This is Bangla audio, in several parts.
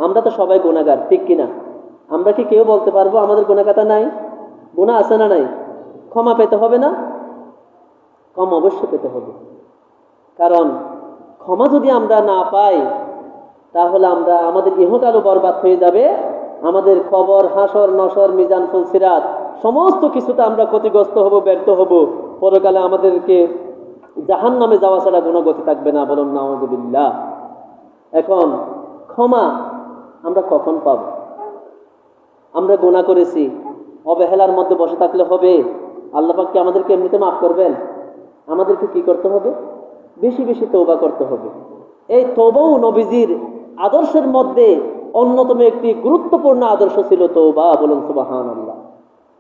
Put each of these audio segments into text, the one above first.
আমরা তো সবাই গুনাহগার, ঠিক কিনা? আমরা কি কেউ বলতে পারবো আমাদের গুনাহগাতা নাই? গুনাহ আছে না নাই? ক্ষমা পেতে হবে না? ক্ষমা অবশ্যই পেতে হবে। কারণ ক্ষমা যদি আমরা না পাই, তাহলে আমাদের ইহকালও বরবাদ হয়ে যাবে। আমাদের কবর, হাসর, নসর, মিজান, ফুলসিরাত সমস্ত কিছুতে আমরা ক্ষতিগ্রস্ত হব, ব্যর্থ হব। পরকালে আমাদেরকে জাহান্নামে যাওয়া ছাড়া কোনো গতি থাকবে না। বলুন নাউযুবিল্লাহ। এখন ক্ষমা আমরা কখন পাব? আমরা গুনাহ করেছি, অবহেলার মধ্যে বসে থাকলে হবে? আল্লাহ পাক কি আমাদেরকে এমনিতে মাফ করবেন? আমাদেরকে কি করতে হবে? বেশি বেশি তওবা করতে হবে। এই তওবাও নবীজির আদর্শের মধ্যে অন্যতম একটি গুরুত্বপূর্ণ আদর্শ ছিল তওবা। বলুন সুবহানাল্লাহ।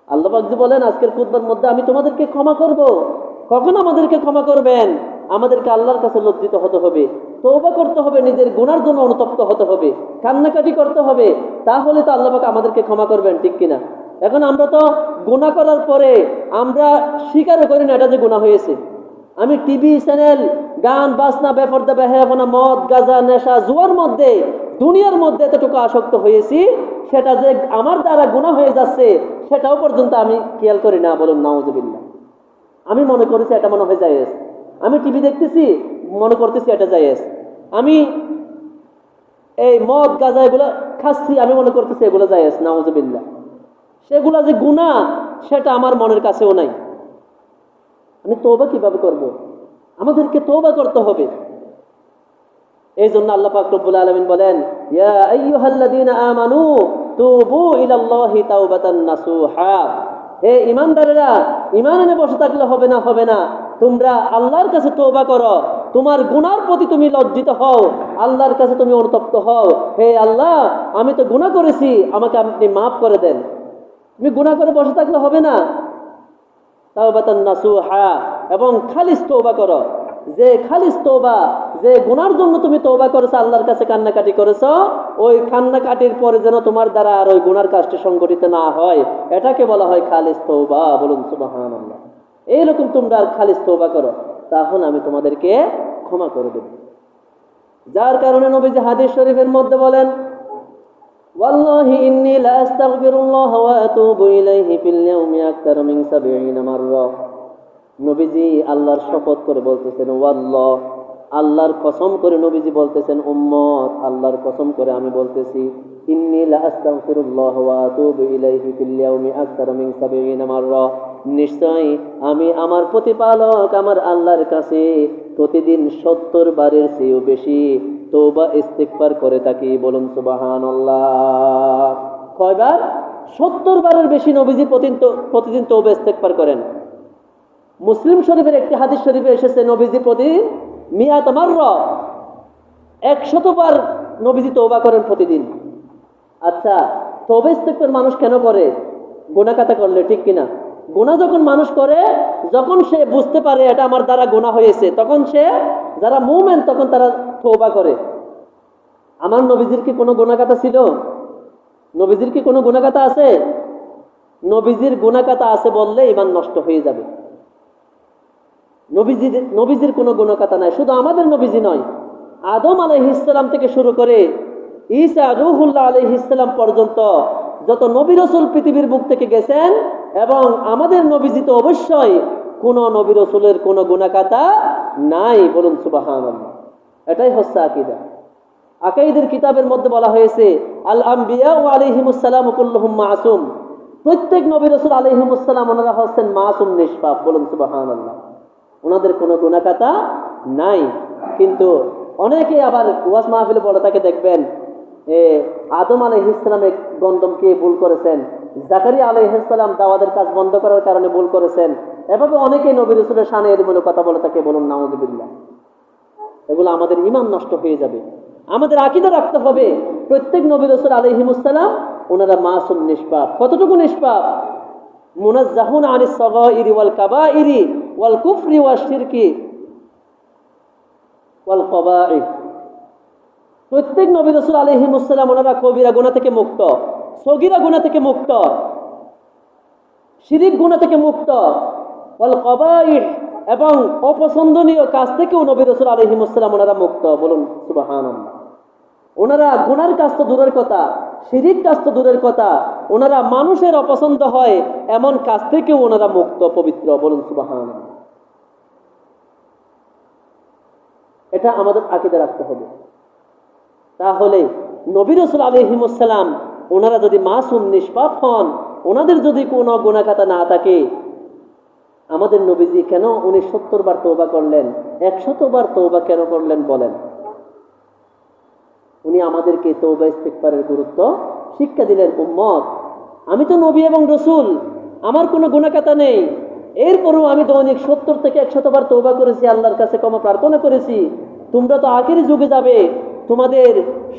আল্লাহ পাক যে বলেন আজকের খুতবার মধ্যে, আমি তোমাদেরকে ক্ষমা করব। কখন আমাদেরকে ক্ষমা করবেন? আমাদেরকে আল্লাহর কাছে লজ্জিত হতে হবে, তওবা করতে হবে, নিজের গুনার জন্য অনুতপ্ত হতে হবে, কান্নাকাটি করতে হবে। তাহলে তো আল্লাহ পাক আমাদেরকে ক্ষমা করবেন, ঠিক কিনা? এখন আমরা তো গুনাহ করার পরে আমরা স্বীকারও করি না এটা যে গুনাহ হয়েছে। আমি টিভি চ্যানেল, গান বাজনা, বেপরদা বেহায়াপনা, মদ গাঁজা, নেশা, জুয়ার মধ্যে, দুনিয়ার মধ্যে এতটুকু আসক্ত হয়েছি, সেটা যে আমার দ্বারা গুনাহ হয়ে যাচ্ছে সেটাও পর্যন্ত আমি খেয়াল করি না। বলুন নাউযুবিল্লাহ। আমি মনে করেছি এটা মনে হয় জায়েজ। আমি টিভি দেখতেছি, মনে করতেছি এটা জায়েজ। আমি এই মদ গাঁজা এগুলো খাচ্ছি, আমি মনে করতেছি এগুলো জায়েজ। নাউযুবিল্লাহ। সেগুলা যে গুনাহ সেটা আমার মনের কাছেও নাই। আমি তওবা কিভাবে করব? আমাদেরকে তওবা করতে হবে। এই জন্য আল্লাহ পাক রব্বুল আলামিন বলেন, ইয়া আইয়ুহাল্লাযীনা আমানু তুবু ইলাল্লাহি তাওবাতান নাসুহা। হে ঈমানদারেরা, ঈমান এনে বসে থাকলে হবে না, হবে না। তোমরা আল্লাহর কাছে তওবা করো, তোমার গুনার প্রতি তুমি লজ্জিত হও, আল্লাহর কাছে তুমি অনুতপ্ত হও। হে আল্লাহ, আমি তো গুনাহ করেছি, আমাকে আপনি মাফ করে দেন। তুমি গুনাহ করে বসে থাকলে হবে না। তাওবাতান নাসুহা, এবং খালিস তওবা করো। যে খালিস তওবা, যে গুনার জন্য তুমি তওবা করেছো, আল্লাহর কাছে কান্নাকাটি করেছো, ওই কান্নাকাটির পরে যেন তোমার দ্বারা আর ওই গুনার কাজটি সংগঠিত না হয়, এটাকে বলা হয় খালিস তওবা। বলুন সুবহানাল্লাহ। এইরকম তোমরা খালিস তওবা করো, তাহলে আমি তোমাদেরকে ক্ষমা করে দেব। যার কারণে নবীজি হাদিস শরীফের মধ্যে বলেন, ওয়াল্লাহি ইন্নী লা আস্তাগফিরুল্লাহ ওয়া আতুবু ইলাইহি ফিল ইয়াউমি আকতার মিন 70 মাররা। নবীজি আল্লাহর শপথ করে বলতেছেন, ওয়াল্লাহ, আল্লাহর কসম করে নবীজি বলতেছেন, উম্মত আল্লাহর কসম করে আমি বলতেছি, ইন্নী লা আস্তাগফিরুল্লাহ ওয়া আতুবু ইলাইহি ফিল ইয়াউমি আকতার মিন 70 মাররা। নিশ্চয় আমি আমার প্রতিপালক আমার আল্লাহর কাছে প্রতিদিন 70 বারের চেয়েও বেশি তওবা ইস্তিগফার করে থাকি। বলুন সুবহানাল্লাহ। কয়বার? 70 বারের বেশি নবীজি প্রতিদিন তওবা ইস্তিগফার করেন। মুসলিম শরীফের একটি হাদিস শরীফে এসেছে, নবীজি প্রতিদিন মিয়াত মাররা, 100 বার নবীজি তওবা করেন প্রতিদিন। আচ্ছা, তওবা ইস্তিগফার মানুষ কেন করে? গুনাহ কাটা করলে, ঠিক কিনা? গুনাহ যখন মানুষ করে, যখন সে বুঝতে পারে এটা আমার দ্বারা গুনাহ হয়েছে, তখন সে, যারা মুমিন, তখন তারা তওবা করে। আমার নবীজির কি কোনো গুনাহ কাটা ছিল? নবীজির কি কোনো গুনাহ কাটা আছে? নবীজির গুনাহ কাটা আছে বললে ঈমান নষ্ট হয়ে যাবে। নবীজির কোনো গুনাহ কাটা নাই। শুধু আমাদের নবীজি নয়, আদম আলাইহিস সালাম থেকে শুরু করে ঈসা রূহুল্লাহ আলাইহিস সালাম পর্যন্ত যত নবী রাসূল পৃথিবীর বুক থেকে গেছেন, এবং আমাদের নবীজি তো অবশ্যই কোন নবী রাসূলের কোনো গুনাহ কাটা নাই। বলুন সুবহানাল্লাহ। এটাই হচ্ছে আকীদা। আকাইদের কিতাবের মধ্যে বলা হয়েছে, আল আম্বিয়া ওয়া আলাইহিমুস সালাম কুল্লুহুম মাসুম। প্রত্যেক নবী রাসূল আলাইহিমুস সালাম ওনারা হচ্ছেন মাসুম, নিষ্পাপ। বলুন সুবহানাল্লাহ। ওনাদের কোনো গুনাহ কাটা নাই। কিন্তু অনেকে আবার ওয়াজ মাহফিলে বলে তাকে দেখবেন, আদম আলাইহিস সালামের গন্ধমকে ভুল করেছেন, জাকারিয়া আলাইহিস সালাম দাওয়াতের কাজ বন্ধ করার কারণে ভুল করেছেন। এভাবে অনেকে নবী রাসূলের শানে এরকম কথা বলে তাকে। বলুন নাউযুবিল্লাহ। এগুলো আমাদের ঈমান নষ্ট হয়ে যাবে। আমাদের আকীদা রাখতে হবে, প্রত্যেক নবী রাসূল আলাইহিমুস সালাম ওনারা মাসুম, নিষ্পাপ। কতটুকু নিষ্পাপ? মুনাজ্জাহুন আনিস সাগাইরি ওয়াল কাবাইরি ওয়াল কুফরি ওয়াশ শিরকি ওয়াল কবাইর। প্রত্যেক নবী রাসূল আলাইহিমুস সালাম ওনারা কবিরা গুনাহ থেকে মুক্ত, সগীরা গুনাহ থেকে মুক্ত, শিরিক গুনাহ থেকে মুক্ত, ওয়াল কবাইর, এবং অপছন্দনীয় কাজ থেকেও নবী রাসূল আলাইহিমুস সালাম ওনারা মুক্ত। বলুন সুবহানাল্লাহ। ওনারা গুনার কাজ তো দূরের কথা, শিরিক কাজ তো দূরের কথা, ওনারা মানুষের অপছন্দ হয় এমন কাজ থেকেও ওনারা মুক্ত, পবিত্র। বলুন সুবহানাল্লাহ। এটা আমাদের আকীদা রাখতে হবে। তাহলে নবী রাসূল আলাইহিস সালাম ওনারা যদি মাসুম, নিষ্পাপ হন, ওনাদের যদি কোনো গুনাহ খাতা না থাকে, আমাদের নবীজি কেন উনি 70 বার তওবা করলেন, 100 বার তওবা কেন করলেন বলেন? উনি আমাদেরকে তওবা ইস্তিগফারের গুরুত্ব শিক্ষা দিলেন। উম্মত, আমি তো নবী এবং রাসূল, আমার কোনো গুনাহ খাতা নেই, এরপরও আমি দৈনিক 70 থেকে 100 বার তওবা করেছি, আল্লাহর কাছে ক্ষমা প্রার্থনা করেছি। তোমরা তো আখেরি যুগে যাবে, তোমাদের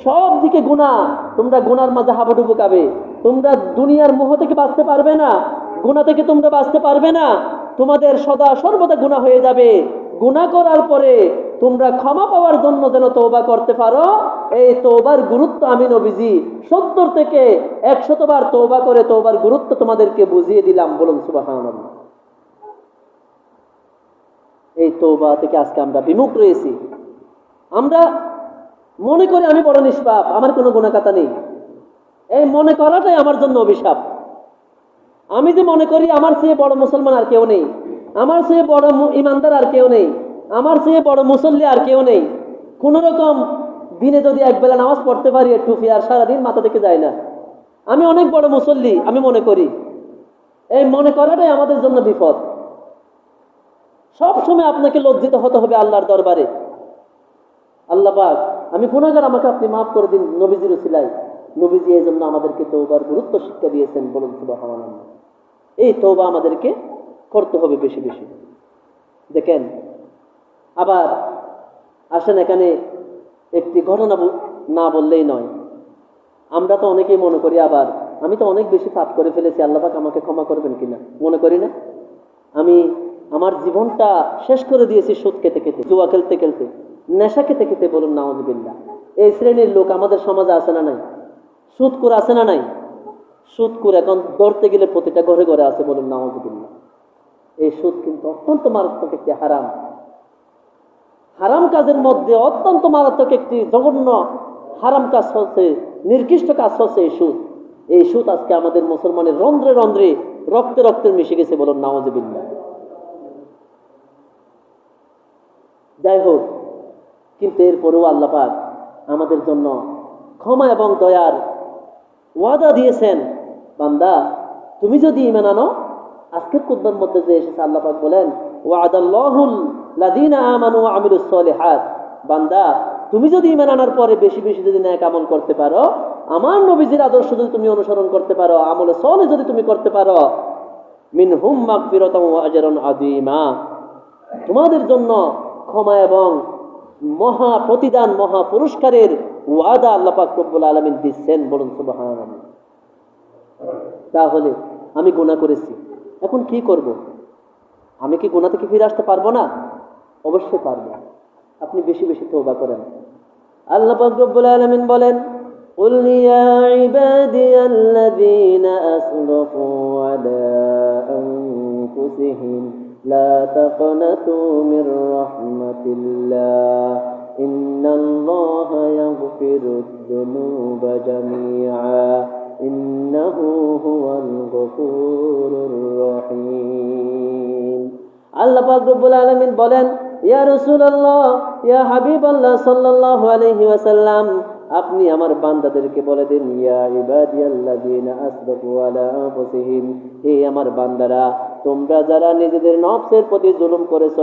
সব দিকে গুনাহ, তোমরা গুনার মাঝে হাবুডুবু খাবে, তোমরা দুনিয়ার মোহ থেকে বাঁচতে পারবে না, গুনাহ থেকে তোমরা বাঁচতে পারবে না, তোমাদের সদা সর্বদা গুনাহ হয়ে যাবে। গুনাহ করার পরে তোমরা ক্ষমা পাওয়ার জন্য যেন তওবা করতে পারো, এই তওবার গুরুত্ব আমি নবীজি 70 থেকে 100 বার তওবা করে তওবার গুরুত্ব তোমাদেরকে বুঝিয়ে দিলাম। বলুন সুবহানাল্লাহ। এই তওবা থেকে আজকে আমরা বিমুখ রয়েছি। আমরা মনে করি আমি বড় নিষ্পাপ, আমার কোনো গুনাহ খাতা নেই। এই মনে করাটাই আমার জন্য অভিশাপ। আমি যে মনে করি আমার চেয়ে বড় মুসলমান আর কেউ নেই, আমার চেয়ে বড় ইমানদার আর কেউ নেই, আমার চেয়ে বড় মুসল্লি আর কেউ নেই, কোন রকম দিনে যদি একবেলা নামাজ পড়তে পারি একটু আর সারাদিন মাথা থেকে যায় না, আমি অনেক বড় মুসল্লি আমি মনে করি। এই মনে করাটাই আমাদের জন্য বিপদ। সব সময় আপনাকে লজ্জিত হতে হবে আল্লাহর দরবারে। আল্লাহ পাক, আমি গুনাহগার, আমাকে আপনি মাফ করে দিন নবীজির উসিলায়। নবীজি এই জন্য আমাদেরকে তওবার গুরুত্ব শিক্ষা দিয়েছেন। বলুন সুবহানাল্লাহ। এই তওবা আমাদেরকে করতে হবে বেশি বেশি। দেখেন, আবার আসেন এখানে একটি ঘটনা না বললেই নয়। আমরা তো অনেকেই মনে করি আবার আমি তো অনেক বেশি পাপ করে ফেলেছি, আল্লাহ পাক আমাকে ক্ষমা করবেন কিনা, মনে করি না? আমি আমার জীবনটা শেষ করে দিয়েছি সুদ খেতে খেতে, জুয়া খেলতে খেলতে, নেশা খেতে খেতে। বলুন নাউযুবিল্লাহ। এই শ্রেণীর লোক আমাদের সমাজে আছে না নাই? সুদখোর আছে না নাই? সুদখোর এখন ধরতে গেলে প্রতিটা ঘরে ঘরে আছে। বলুন নাউযুবিল্লাহ। এই সুদ কিন্তু অত্যন্ত মারাত্মক একটি হারাম, হারাম কাজের মধ্যে অত্যন্ত মারাত্মক একটি জঘন্য হারাম কাজ হচ্ছে, নির্দিষ্ট কাজ হচ্ছে এই সুদ। এই সুদ আজকে আমাদের মুসলমানের রন্ধ্রে রন্ধ্রে, রক্তে রক্তে মিশে গেছে। বলুন নাউযুবিল্লাহ। যাই হোক, কিন্তু এরপরেও আল্লাহ পাক আমাদের জন্য ক্ষমা এবং দয়ার ওয়াদা দিয়েছেন। বান্দা, তুমি যদি ঈমান আনো, আজকের খুতবার মধ্যে যে এসেছে আল্লাহ পাক বলেন, ওয়াদাল্লাহুল লাযিনা আমানু ওয়া আমিলুস সলিহাত। বান্দা, তুমি যদি ঈমান আনার পরে বেশি বেশি যদি নেক আমল করতে পারো, আমার নবীজির আদর্শ যদি তুমি অনুসরণ করতে পারো, আমলে সলিহ যদি তুমি করতে পারো, মিনহুম মাগফিরাতুন ওয়া আজরুন আযীমা, তোমাদের জন্য ক্ষমা এবং মহা প্রতিদান, মহা পুরস্কারের ওয়াদা আল্লাহ পাক রব্বুল আলামিন দিচ্ছেন। বলুন সুবহানাল্লাহ। তাহলে আমি গুনাহ করেছি, এখন কি করব? আমি কি গুনাহ থেকে ফিরে আসতে পারবো না? অবশ্যই পারবো। আপনি বেশি বেশি তওবা করেন। আল্লাহ পাক রব্বুল আলামিন বলেন, কুল ইয়া ইবাদিয়াল্লাযীনা আসরাফু আলা আনফুসিহিম লা তাকনাতু মির রাহমাতিল্লাহ ইন্নাল্লাহা ইয়াগফিরুদ যুনুবা জামিআ ইন্নাহু হুয়াল গফুরুর রহিম। আল্লাহ পাক রব্বুল আলামিন বলেন, ইয়া রাসূলুল্লাহ, ইয়া হাবিবাল্লাহ সাল্লাল্লাহু আলাইহি ওয়াসাল্লাম, আপনি আমার বান্দাদেরকে বলে দিন, ইয়া ইবাদিয়াল্লাযীনা আসরাফু আলা আনফুসিহিম, হে আমার বান্দারা, তোমরা যারা নিজেদের নফসের প্রতি জুলুম করেছো,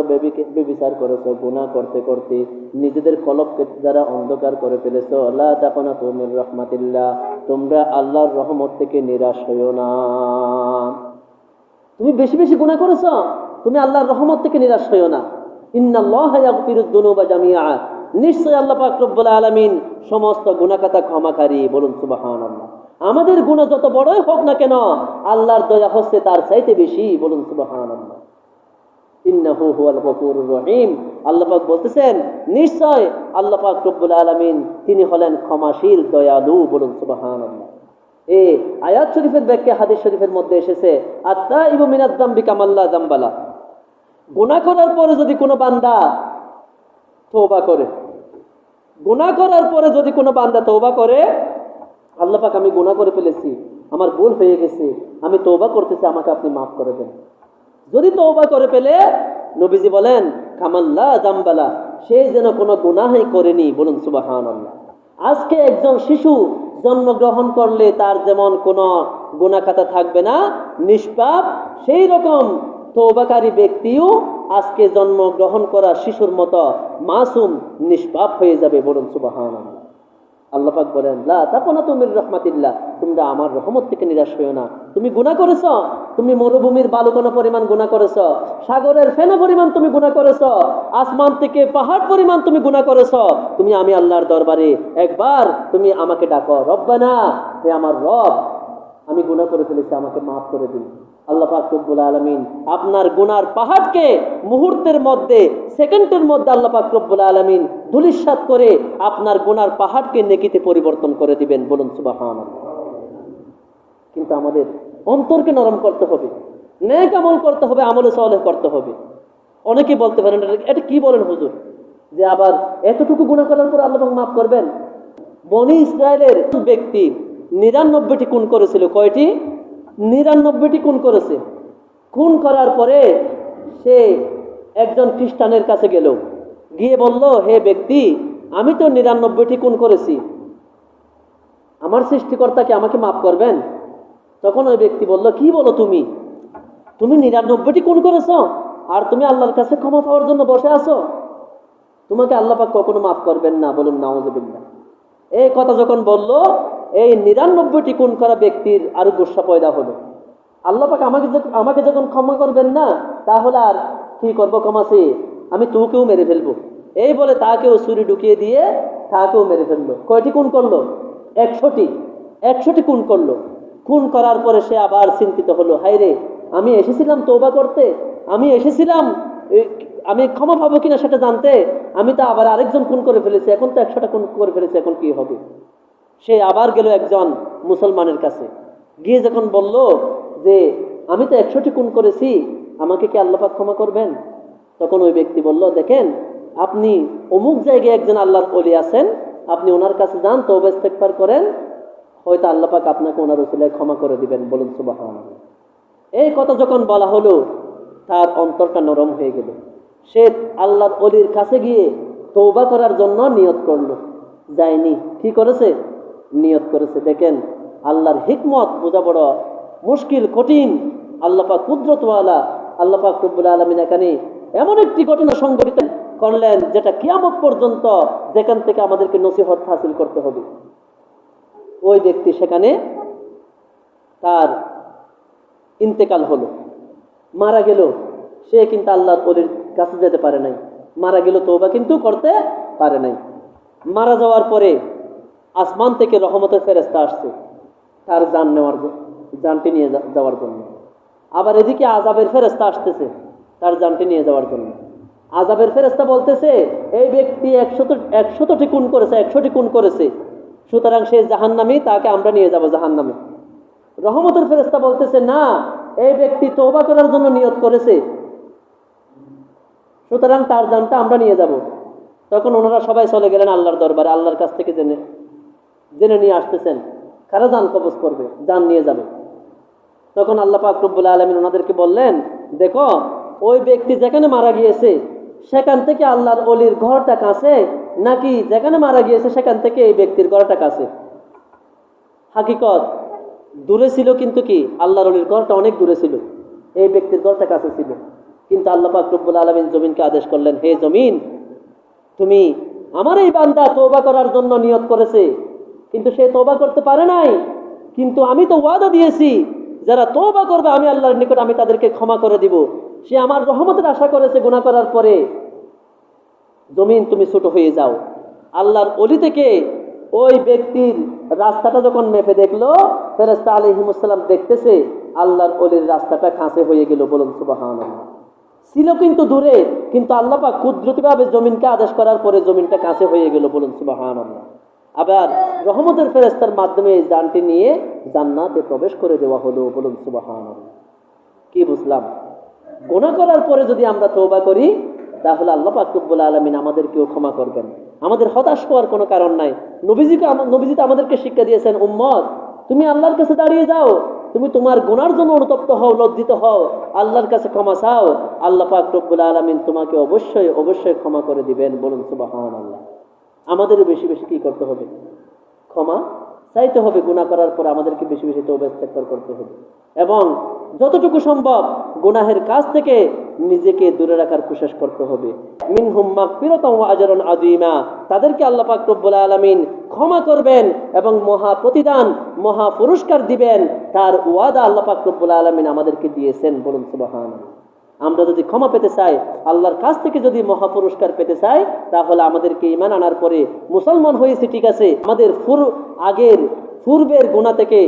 ব্যভিচার করেছো, গুনাহ করতে করতে নিজেদের কলবকে যারা অন্ধকার করে ফেলেছো, লা তাকনাতু মির রাহমাতিল্লাহ, তোমরা আল্লাহর রহমত থেকে নিরাশ হইও না। তুমি বেশি বেশি গুনাহ করেছো, তুমি আল্লাহর রহমত থেকে নিরাশ হইও না। ইন্নাল্লাহা ইয়াগফিরুদ যুনুবা জামিআ, নিশ্চয় আল্লাহ পাক রব্বুল আলামিন সমস্ত গুনাহ খাতা ক্ষমাকারী। বলুন সুবহানাল্লাহ। আমাদের গুনাহ যত বড়ই হোক না কেন, আল্লাহর দয়া হচ্ছে তার চাইতে বেশি। বলুন সুবহানাল্লাহ। ইন্নাহু হুয়াল গফুরুর রহিম। আল্লাহ পাক বলতেছেন, নিশ্চয় আল্লাহ পাক রব্বুল আলামিন তিনি হলেন ক্ষমাশীল, দয়ালু। বলুন সুবহানাল্লাহ। এই আয়াত শরীফের ব্যাখ্যা হাদিস শরীফের মধ্যে এসেছে, আত-তাইবু মিনাদ যামবি কামাল্লা যামবালা। গুনাহ করার পরে যদি কোনো বান্দা তওবা করে, গুনাহ করার পরে যদি কোনো বান্দা তওবা করে, আল্লাহ পাক আমি গুনাহ করে ফেলেছি, আমার ভুল হয়ে গেছে, আমি তওবা করতেছি, আমাকে আপনি মাফ করে দেন। যদি তওবা করে ফেলে, নবীজি বলেন কামাল্লা জামবালা, সে যেন কোনো গুনাহই করেনি। বলুন সুবহানাল্লাহ। আজকে একজন শিশু জন্মগ্রহণ করলে তার যেমন কোনো গুনাহ খাতা থাকবে না, নিষ্পাপ, সেই রকম তওবাকারী ব্যক্তিও আজকে জন্মগ্রহণ করা শিশুর মতো মাসুম, নিষ্পাপ হয়ে যাবে। বলুন সুবহানাল্লাহ। আল্লাহ পাক বলেন লা তাকুনাতু মির রাহমাতিল্লাহ, তোমরা আমার রহমত থেকে নিরাশ হইও না। তুমি গুনাহ করেছো, তুমি মরুভূমির বালুকণা পরিমাণ গুনাহ করেছো, সাগরের ফেনা পরিমাণ তুমি গুনাহ করেছো, আসমান থেকে পাহাড় পরিমাণ তুমি গুনাহ করেছো, তুমি আমি আল্লাহর দরবারে একবার তুমি আমাকে ডাকো, রব্বানা, হে আমার রব, আমি গুনাহ করে ফেলেছি, আমাকে মাফ করে দিন। আল্লাহ পাক রব্বুল আলামিন আপনার গুনার পাহাড়কে মুহূর্তের মধ্যে, সেকেন্ডের মধ্যে আল্লাহ পাক রব্বুল আলামিন ধূলিসাৎ করে আপনার গুনার পাহাড়কে নেকিতে পরিবর্তন করে দিবেন। বলুন সুবহানাল্লাহ। কিন্তু আমাদের অন্তরকে নরম করতে হবে, নেক আমল করতে হবে, আমলে সালেহ করতে হবে। অনেকে বলতে পারেন এটা কি বলেন হুজুর, যে আবার এতটুকু গুনাহ করার পর আল্লাহ পাক মাফ করবেন? বনি ইসরায়েলের ব্যক্তি 99টি খুন করেছিল। কয়টি? 99টি খুন করেছে। খুন করার পরে সে একজন খ্রিস্টানের কাছে গেল, গিয়ে বলল, হে ব্যক্তি, আমি তো 99টি খুন করেছি, আমার সৃষ্টিকর্তাকে আমাকে মাফ করবেন? তখন ওই ব্যক্তি বলল, কি বলো তুমি, তুমি 99টি খুন করেছো আর তুমি আল্লাহর কাছে ক্ষমা পাওয়ার জন্য বসে আছো? তোমাকে আল্লাহ পাক কখনো মাফ করবেন না। বলুন নাউযুবিল্লাহ। এই কথা যখন বলল, এই 99টি খুন করা ব্যক্তির আরো গুসা পয়দা হলো। আল্লাহ পাক আমাকে যখন ক্ষমা করবেন না, তাহলে আর কি করবো, ক্ষমা চেয়ে আমি তোকেও মেরে ফেলবো, এই বলে তাকেও ছুরি ঢুকিয়ে দিয়ে তাকেও মেরে ফেললো। কয়টি খুন করলো? 100টি খুন করলো। খুন করার পরে সে আবার চিন্তিত হলো, হায়রে, আমি এসেছিলাম তওবা করতে, আমি এসেছিলাম আমি ক্ষমা পাবো কিনা সেটা জানতে, আমি তো আবার আরেকজন খুন করে ফেলেছি, এখন তো 100টা খুন করে ফেলেছি, এখন কি হবে? সে আবার গেল একজন মুসলমানের কাছে, গিয়ে যখন বলল যে আমি তো 100টি খুন করেছি, আমাকে কি আল্লাহ পাক ক্ষমা করবেন? তখন ওই ব্যক্তি বলল, দেখেন, আপনি অমুক জায়গায় একজন আল্লাহর ওলি আছেন, আপনি ওনার কাছে যান, তওবা ইস্তেগফার করেন, হয়তো আল্লাহ পাক আপনাকে ওনার ওসিলায় ক্ষমা করে দিবেন। বলুন সুবহানাল্লাহ। এই কথা যখন বলা হলো, তার অন্তরটা নরম হয়ে গেল। সে আল্লাহর ওলির কাছে গিয়ে তওবা করার জন্য নিয়ত করলো, যায়নি, কি করেছে? নিয়ত করেছে। দেখেন, আল্লাহর হিকমত বোঝা বড় মুশকিল, কঠিন। আল্লাহ পাক কুদরতওয়ালা, আল্লাহ পাক রব্বুল আলামিন এখানে এমন একটি ঘটনা সংঘটিত করলেন যেটা কিয়ামত পর্যন্ত যেখান থেকে আমাদেরকে নসিহত হাসিল করতে হবে। ওই ব্যক্তি সেখানে তার ইন্তেকাল হলো, মারা গেল। সে কিন্তু আল্লাহর ওলির কাছে যেতে পারে নাই, মারা গেল, তওবা কিন্তু করতে পারে নাই। মারা যাওয়ার পরে আসমান থেকে রহমতের ফেরেশতা আসছে তার জানটি নিয়ে যাওয়ার জন্য। আবার এদিকে আযাবের ফেরেশতা আসতেছে তার জানটি নিয়ে যাওয়ার জন্য। আযাবের ফেরেশতা বলতেছে, এই ব্যক্তি 100টি খুন করেছে, 100টি খুন করেছে, সুতরাং সে জাহান্নামী, তাকে আমরা নিয়ে যাব জাহান্নামে। রহমতের ফেরেশতা বলতেছে, না, এই ব্যক্তি তওবা করার জন্য নিয়ত করেছে, সুতরাং তার জানটা আমরা নিয়ে যাব। তখন ওনারা সবাই চলে গেলেন আল্লাহর দরবারে, আল্লাহর কাছ থেকে জেনে নিয়ে আসতেছেন কারা জান কবজ করবে, জান নিয়ে যাবে। তখন আল্লাহ পাক রব্বুল আলামিন ওনাদেরকে বললেন, দেখো, ওই ব্যক্তি যেখানে মারা গিয়েছে সেখান থেকে আল্লাহর ওলির ঘরটা কাছে, নাকি যেখানে মারা গিয়েছে সেখান থেকে এই ব্যক্তির ঘরটা কাছে? হাকিকত দূরে ছিল, কিন্তু কি আল্লাহর ওলির ঘরটা অনেক দূরে ছিল, এই ব্যক্তির ঘরটা কাছে ছিল। কিন্তু আল্লাহ পাক রব্বুল আলামিন জমিনকে আদেশ করলেন, হে জমিন, তুমি, আমার এই বান্দা তওবা করার জন্য নিয়ত করেছে, কিন্তু সে তওবা করতে পারে নাই, কিন্তু আমি তো ওয়াদা দিয়েছি যারা তওবা করবে আমি আল্লাহর নিকট আমি তাদেরকে ক্ষমা করে দিব। সে আমার রহমতের আশা করেছে গুনাহ করার পরে। জমিন, তুমি ছোট হয়ে যাও। আল্লাহর ওলি থেকে ওই ব্যক্তির রাস্তাটা যখন মেপে দেখলো, ফেরেশতা আলাইহিস সালাম দেখতেছে আল্লাহর ওলির রাস্তাটা কাছে হয়ে গেল। বলুন সুবহানাল্লাহ। ছিল কিন্তু দূরে, কিন্তু আল্লাহ পাক কুদরতিভাবে জমিনকে আদেশ করার পরে জমিনটা কাছে হয়ে গেল। বলুন সুবহানাল্লাহ। আবার রহমতের ফেরেশতার মাধ্যমে এই জানটি নিয়ে জান্নাতে প্রবেশ করে দেওয়া হলো। বলুন সুবহানাল্লাহ। কি বুঝলাম? গুনাহ করার পরে যদি আমরা তওবা করি, তাহলে আল্লাহ পাক রব্বুল আলামিন আমাদেরকেও ক্ষমা করবেন। আমাদের হতাশ হওয়ার কোনো কারণ নাই। নবীজি তো আমাদেরকে শিক্ষা দিয়েছেন, উম্মত তুমি আল্লাহর কাছে দাঁড়িয়ে যাও, তুমি তোমার গুনার জন্য অনুতপ্ত হও, লজ্জিত হও, আল্লাহর কাছে ক্ষমা চাও, আল্লাহ পাক রব্বুল আলামিন তোমাকে অবশ্যই অবশ্যই ক্ষমা করে দিবেন। বলুন সুবহানাল্লাহ। আমাদেরও বেশি বেশি কি করতে হবে? ক্ষমা চাইতে হবে। গুনাহ করার পর আমাদেরকে বেশি বেশি তওবা ইস্তেগফার করতে হবে এবং যতটুকু সম্ভব গুনাহের কাজ থেকে নিজেকে দূরে রাখার কোশিশ করতে হবে। মিনহুম মাগফিরাতাও ওয়া আজরুন আযীমা, তাদেরকে আল্লাহ পাক রব্বুল আলামিন ক্ষমা করবেন এবং মহা প্রতিদান, মহা পুরস্কার দিবেন। তার ওয়াদা আল্লাহ পাক রব্বুল আলামিন আমাদেরকে দিয়েছেন। বলুন সুবহানাল্লাহ। আমরা যদি ক্ষমা পেতে চাই, আল্লাহর কাছ থেকে যদি মহা পুরস্কার পেতে চাই, তাহলে আমাদেরকে ঈমান আনার পরে মুসলমান হয়েছে ঠিক আছে, আমাদের পূর্বের গুনাহ থেকে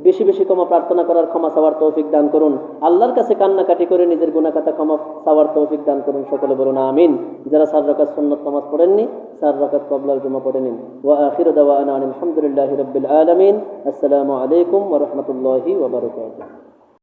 বেশি বেশি ক্ষমা প্রার্থনা করার, ক্ষমা চাওয়ার তৌফিক দান করুন। আল্লাহর কাছে কান্নাকাটি করে নিজের গুনাহ খাতা ক্ষমা চাওয়ার তৌফিক দান করুন। সকলে বলুন আমিন। যারা 4 রাকাত সুন্নাত নামাজ পড়েননি, 4 রাকাত ক্বাবলাল জুমা পড়ে নিন। ওয়া আখিরু দাওয়ানা আলহামদুলিল্লাহি রাব্বিল আলামিন। আসসালামু আলাইকুম ওয়া রাহমাতুল্লাহি ওয়া বারাকাতুহু।